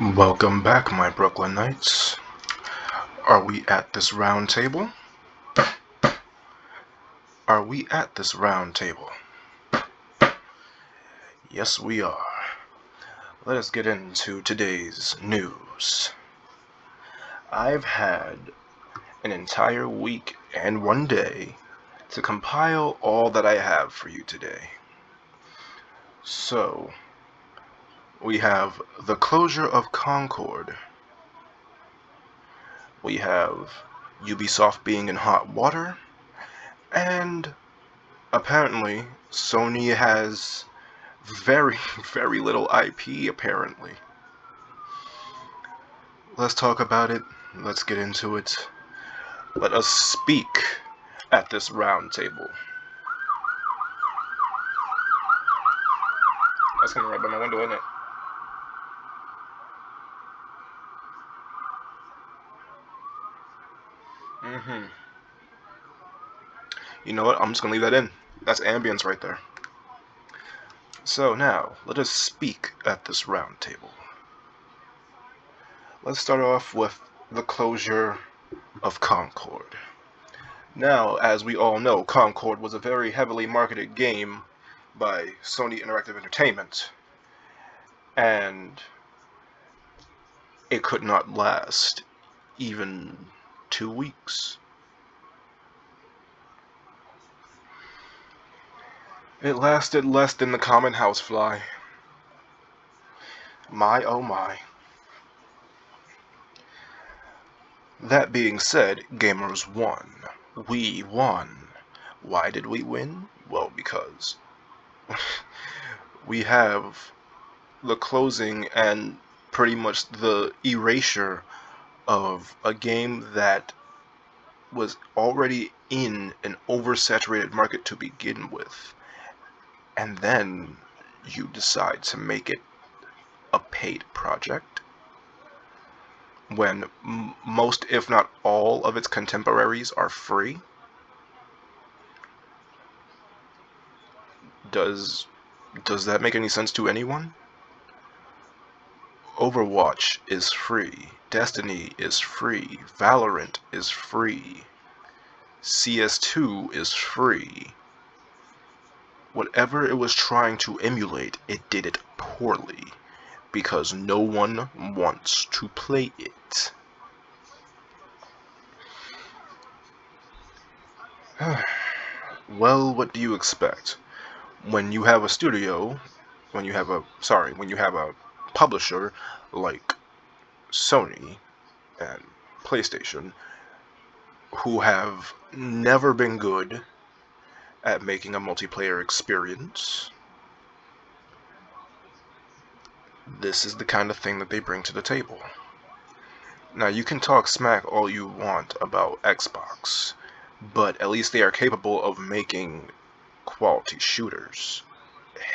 Welcome back, my Brooklyn Knights. Are we at this round table? Are we at this round table? Yes, we are. Let us get into today's news. I've had an entire week and one day to compile all that I have for you today. So, we have the closure of Concord. We have Ubisoft being in hot water. And apparently, Sony has very, very little IP, apparently. Let's talk about it. Let's get into it. Let us speak at this round table. That's coming right by my window, isn't it? You know what? I'm just gonna leave that in. That's ambience right there. So now, let us speak at this round table. Let's start off with the closure of Concord. Now, as we all know, Concord was a very heavily marketed game by Sony Interactive Entertainment, and it could not last even 2 weeks. It lasted less than the common housefly. My oh my. That being said, gamers won. We won. Why did we win? Well, because we have the closing and pretty much the erasure of a game that was already in an oversaturated market to begin with. And then you decide to make it a paid project when most, if not all, of its contemporaries are free. Does that make any sense to anyone? Overwatch is free. Destiny is free. Valorant is free. CS2 is free. Whatever it was trying to emulate, it did it poorly because no one wants to play it. Well, what do you expect? When you have a studio, when you have a publisher like Sony and PlayStation, who have never been good at making a multiplayer experience, this is the kind of thing that they bring to the table. Now, you can talk smack all you want about Xbox, but at least they are capable of making quality shooters.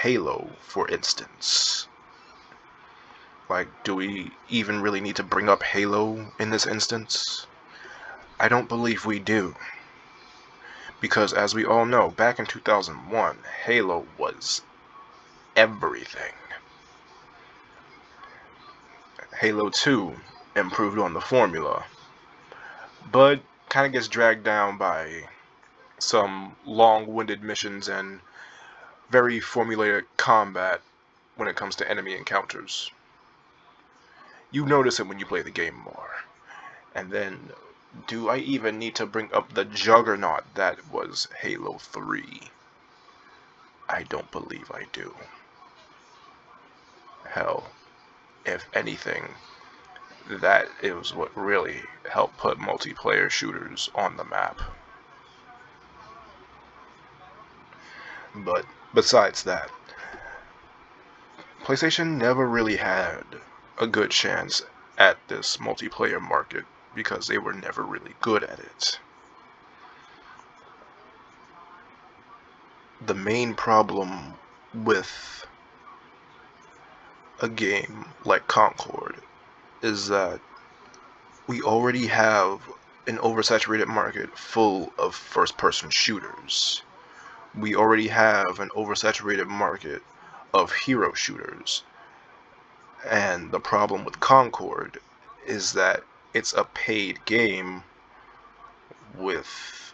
Halo, for instance. Like, do we even really need to bring up Halo in this instance? I don't believe we do. Because as we all know, back in 2001, Halo was everything. Halo 2 improved on the formula, but kind of gets dragged down by some long-winded missions and very formulaic combat when it comes to enemy encounters. You notice it when you play the game more. And then, do I even need to bring up the juggernaut that was Halo 3? I don't believe I do. Hell, if anything, that is what really helped put multiplayer shooters on the map. But besides that, PlayStation never really had a good chance at this multiplayer market because they were never really good at it. The main problem with a game like Concord is that we already have an oversaturated market full of first-person shooters. We already have an oversaturated market of hero shooters. And the problem with Concord is that it's a paid game with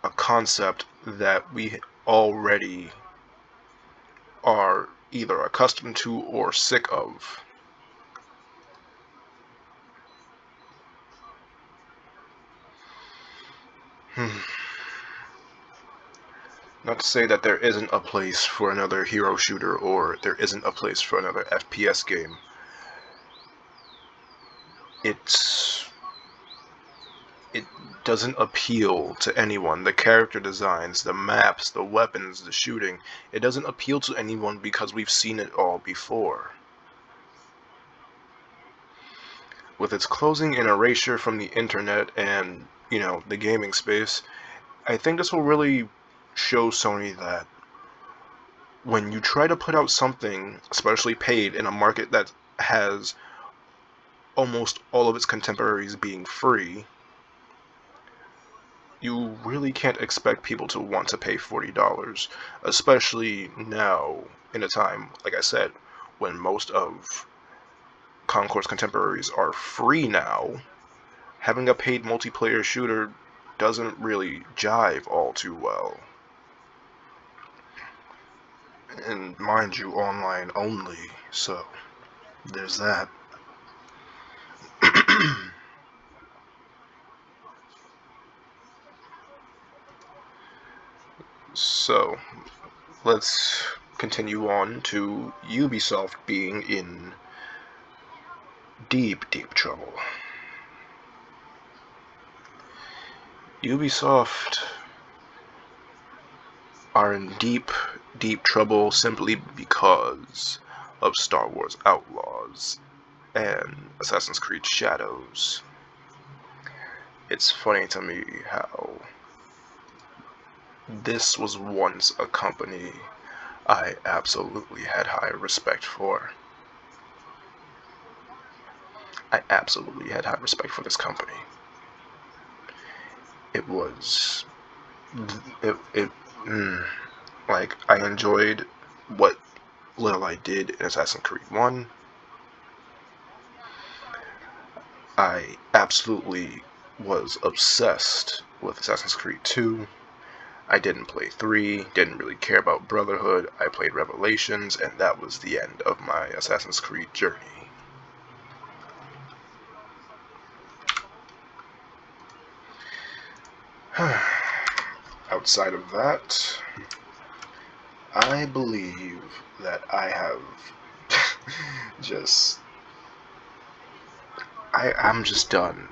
a concept that we already are either accustomed to or sick of. Not to say that there isn't a place for another hero shooter or there isn't a place for another FPS game. It doesn't appeal to anyone. The character designs, the maps, the weapons, the shooting, it doesn't appeal to anyone because we've seen it all before. With its closing and erasure from the internet and, the gaming space, I think this will really show Sony that when you try to put out something, especially paid, in a market that has almost all of its contemporaries being free, you really can't expect people to want to pay $40, especially now in a time, like I said, when most of Concord's contemporaries are free now. Having a paid multiplayer shooter doesn't really jive all too well. And mind you, online only, so there's that. So, let's continue on to Ubisoft being in deep, deep trouble. Ubisoft are in deep, deep trouble simply because of Star Wars Outlaws and Assassin's Creed Shadows. It's funny to me how this was once a company I absolutely had high respect for. I absolutely had high respect for this company. It was, like, I enjoyed what little I did in Assassin's Creed 1. I absolutely was obsessed with Assassin's Creed 2. I didn't play 3, didn't really care about Brotherhood. I played Revelations, and that was the end of my Assassin's Creed journey. Outside of that, I believe that I have I'm just done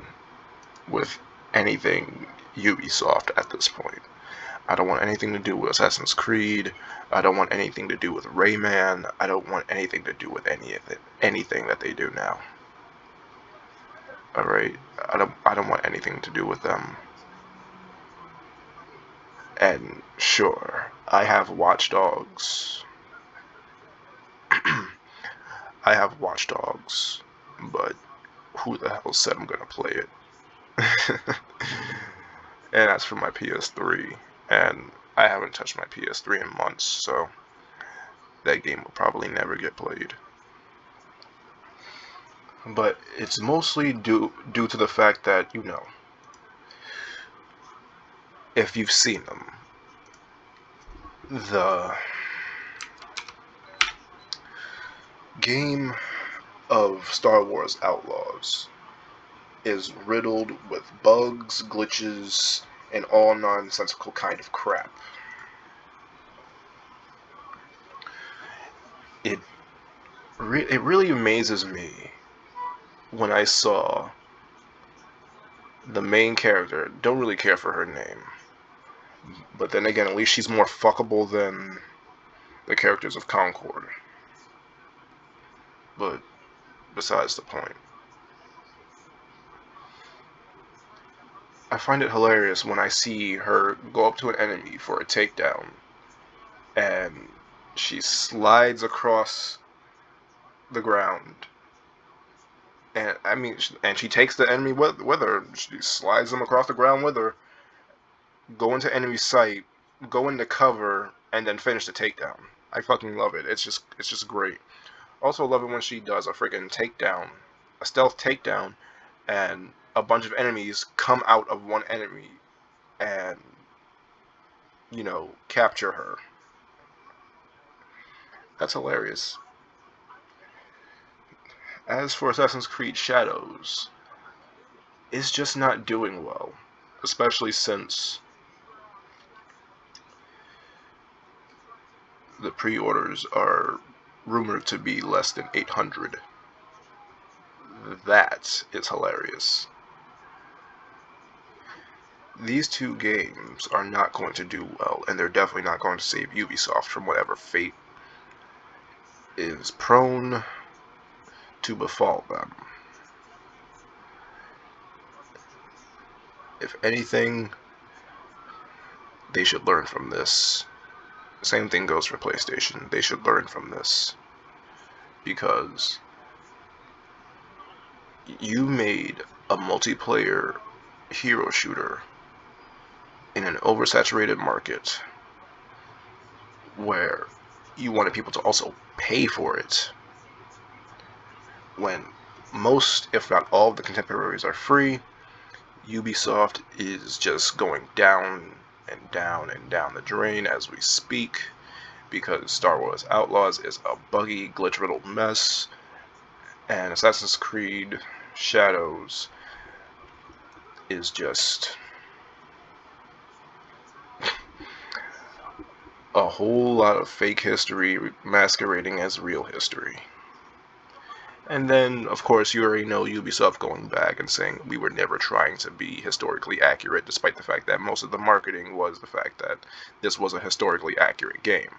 with anything Ubisoft at this point. I don't want anything to do with Assassin's Creed. I don't want anything to do with Rayman. I don't want anything to do with anything that they do now. Alright? I don't want anything to do with them. And sure, I have Watch Dogs. I have Watch Dogs, but who the hell said I'm gonna play it? And that's for my PS3, and I haven't touched my PS3 in months, so that game will probably never get played. But it's mostly due to the fact that, if you've seen them, the game of Star Wars Outlaws is riddled with bugs, glitches, and all nonsensical kind of crap. It really amazes me when I saw the main character. Don't really care for her name, but then again, at least she's more fuckable than the characters of Concord. But besides the point, I find it hilarious when I see her go up to an enemy for a takedown and she slides across the ground. And I mean, and she takes the enemy with her. She slides them across the ground with her, go into enemy sight, go into cover, and then finish the takedown. I fucking love it. It's just great. Also love it when she does a freaking takedown, a stealth takedown, and a bunch of enemies come out of one enemy and, capture her. That's hilarious. As for Assassin's Creed Shadows, it's just not doing well, especially since the pre-orders are rumored to be less than 800. That is hilarious. These two games are not going to do well, and they're definitely not going to save Ubisoft from whatever fate is prone to befall them. If anything, they should learn from this. Same thing goes for PlayStation. They should learn from this. Because you made a multiplayer hero shooter in an oversaturated market where you wanted people to also pay for it, when most, if not all, of the contemporaries are free. Ubisoft is just going down and down and down the drain as we speak, because Star Wars Outlaws is a buggy, glitch-riddled mess, and Assassin's Creed Shadows is just a whole lot of fake history masquerading as real history. And then, of course, you already know Ubisoft going back and saying we were never trying to be historically accurate, despite the fact that most of the marketing was the fact that this was a historically accurate game.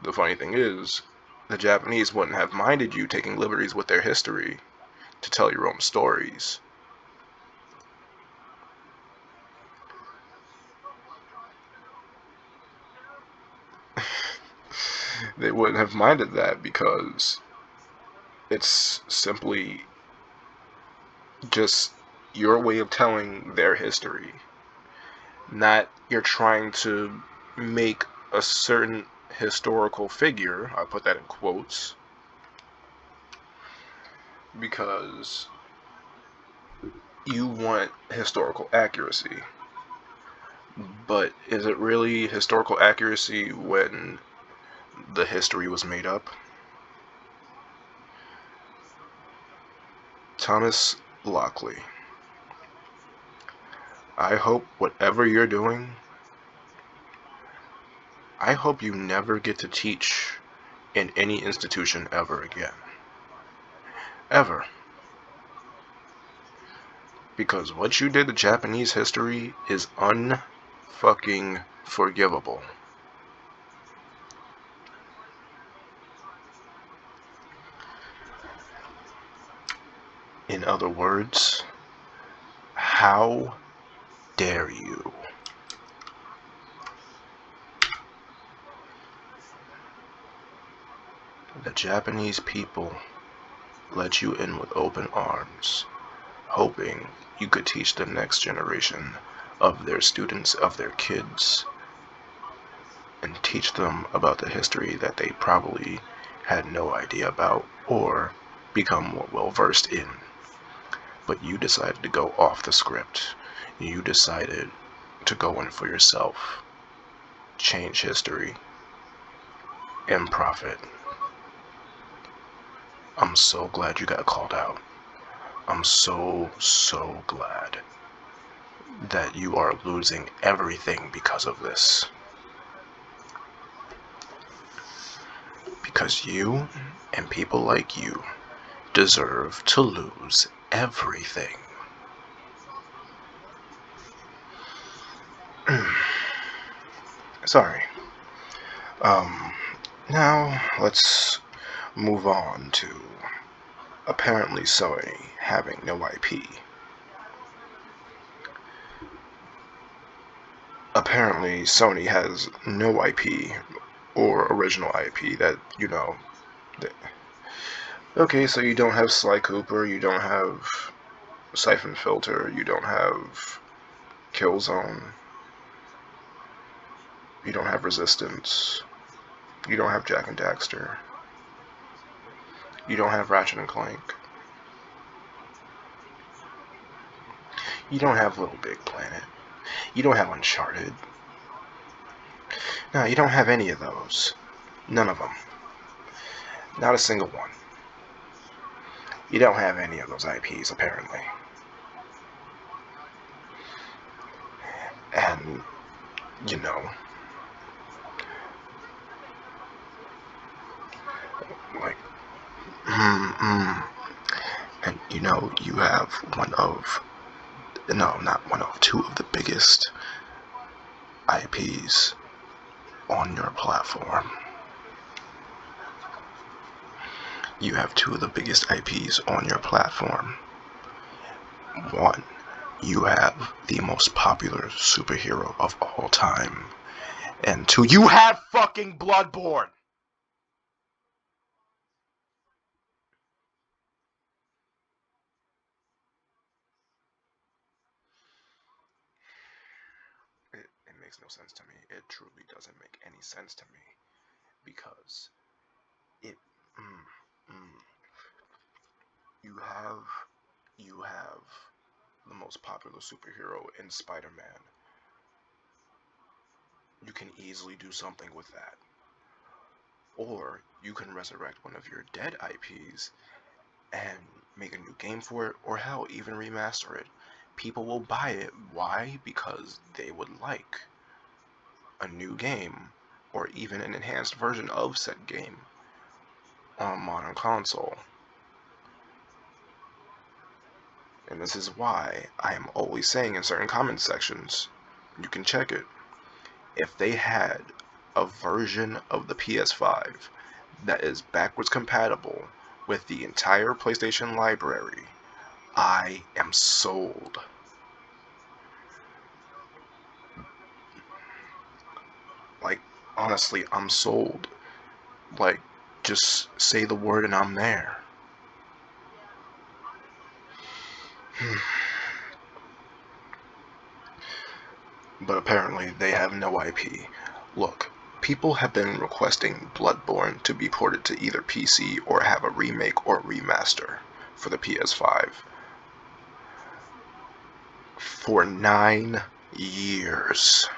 The funny thing is, the Japanese wouldn't have minded you taking liberties with their history to tell your own stories. They wouldn't have minded that because it's simply just your way of telling their history. Not you're trying to make a certain historical figure, I put that in quotes, because you want historical accuracy. But is it really historical accuracy when the history was made up? Thomas Lockley, I hope whatever you're doing, I hope you never get to teach in any institution ever again. Ever. Because what you did to Japanese history is unfucking forgivable. In other words, how dare you? The Japanese people let you in with open arms, hoping you could teach the next generation of their students, of their kids, and teach them about the history that they probably had no idea about or become more well versed in. But you decided to go off the script. You decided to go in for yourself, change history, and profit. I'm so glad you got called out. I'm so glad that you are losing everything because of this. Because you and people like you deserve to lose everything. Sorry. Now let's move on to apparently Sony having no IP. Apparently Sony has no IP or original IP that, okay, so you don't have Sly Cooper, you don't have Siphon Filter, you don't have Killzone, you don't have Resistance, you don't have Jak and Daxter. You don't have Ratchet and Clank. You don't have Little Big Planet. You don't have Uncharted. No, you don't have any of those. None of them. Not a single one. You don't have any of those IPs, apparently. And, you know, like, and you know, you have two of the biggest IPs on your platform. You have two of the biggest IPs on your platform. One, you have the most popular superhero of all time. And two, you have fucking Bloodborne! It makes no sense to me. It truly doesn't make any sense to me. Because it... Mm, mm, you have the most popular superhero in Spider-Man. You can easily do something with that. Or you can resurrect one of your dead IPs and make a new game for it, or hell, even remaster it. People will buy it. Why? Because they would like a new game, or even an enhanced version of said game on a modern console. And this is why I am always saying in certain comment sections, you can check it, if they had a version of the PS5 that is backwards compatible with the entire PlayStation library, I am sold. Like, honestly, I'm sold. Like, just say the word and I'm there. But apparently they have no IP. Look, people have been requesting Bloodborne to be ported to either PC or have a remake or remaster for the PS5 for 9 years.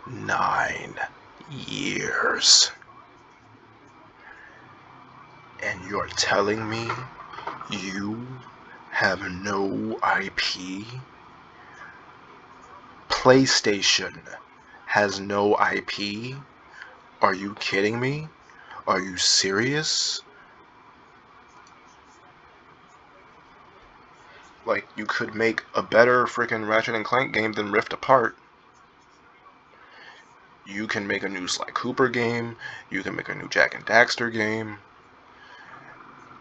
9 years. And you're telling me you have no IP? PlayStation has no IP? Are you kidding me? Are you serious? Like, you could make a better freaking Ratchet and Clank game than Rift Apart. You can make a new Sly Cooper game. You can make a new Jak and Daxter game.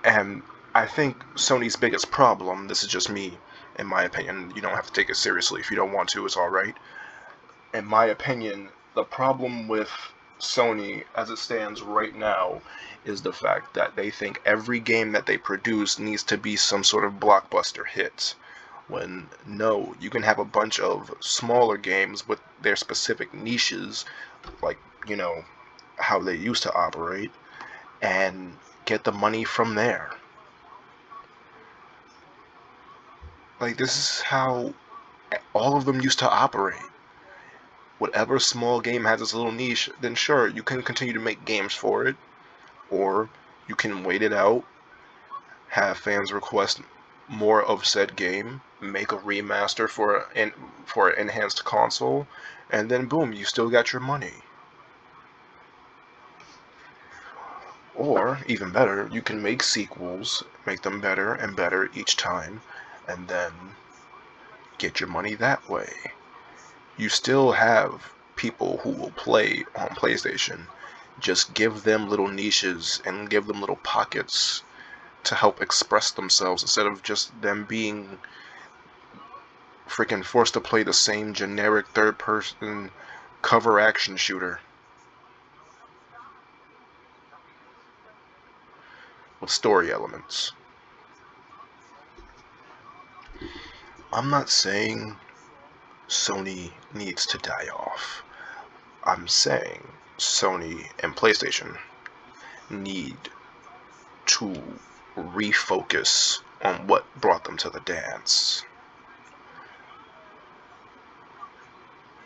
And I think Sony's biggest problem, this is just me, in my opinion, you don't have to take it seriously if you don't want to, it's alright. In my opinion, the problem with Sony as it stands right now is the fact that they think every game that they produce needs to be some sort of blockbuster hit. When no, you can have a bunch of smaller games with their specific niches, like, you know, how they used to operate, and get the money from there. Like, this is how all of them used to operate. Whatever small game has its little niche, then sure, you can continue to make games for it, or you can wait it out, have fans request more of said game, make a remaster for an enhanced console, and then boom, you still got your money. Or, even better, you can make sequels, make them better and better each time, and then get your money that way. You still have people who will play on PlayStation. Just give them little niches and give them little pockets to help express themselves instead of just them being freaking forced to play the same generic third person cover action shooter with story elements. I'm not saying Sony needs to die off. I'm saying Sony and PlayStation need to refocus on what brought them to the dance.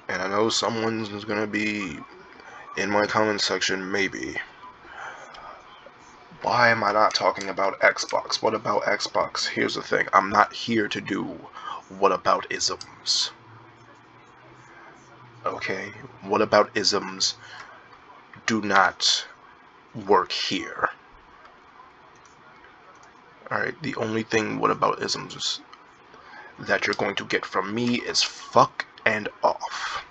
And I know someone's gonna be in my comment section, maybe. Why am I not talking about Xbox? What about Xbox? Here's the thing, I'm not here to do what about isms. Okay? What about isms do not work here. Alright, the only thing what about isms that you're going to get from me is fuck and off.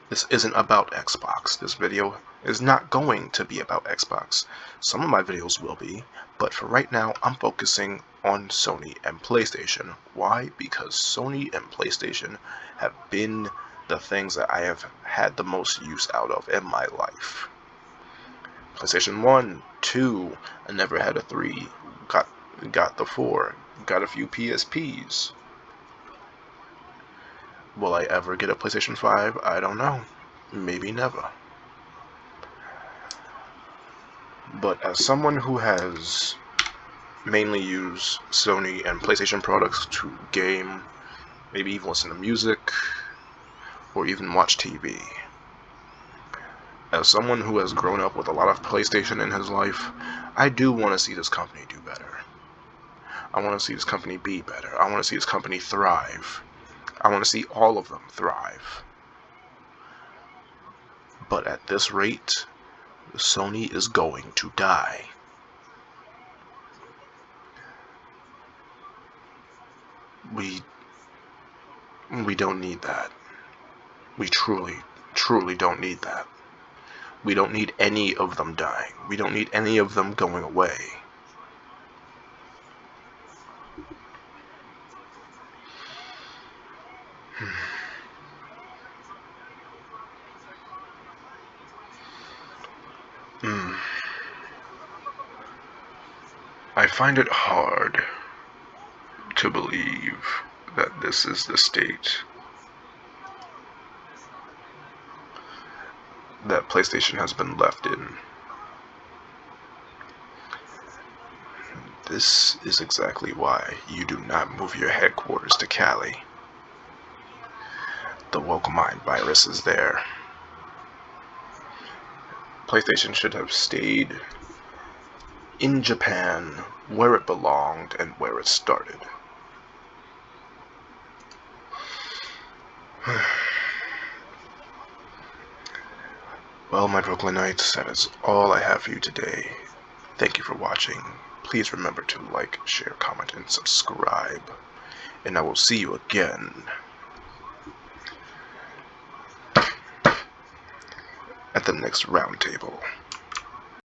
This isn't about Xbox. This video is not going to be about Xbox. Some of my videos will be, but for right now, I'm focusing on Sony and PlayStation. Why? Because Sony and PlayStation have been the things that I have had the most use out of in my life. PlayStation 1, 2, I never had a 3, got the 4, got a few PSPs. Will I ever get a PlayStation 5? I don't know. Maybe never. But as someone who has mainly used Sony and PlayStation products to game, maybe even listen to music, or even watch TV, as someone who has grown up with a lot of PlayStation in his life, I do want to see this company do better. I want to see this company be better. I want to see this company thrive. I want to see all of them thrive. But at this rate, Sony is going to die. We don't need that. We truly don't need that. We don't need any of them dying. We don't need any of them going away. I find it hard to believe that this is the state that PlayStation has been left in. This is exactly why you do not move your headquarters to Cali. The woke mind virus is there. PlayStation should have stayed in Japan, where it belonged and where it started. Well, my Brooklynites, that is all I have for you today. Thank you for watching. Please remember to like, share, comment, and subscribe. And I will see you again at the next roundtable.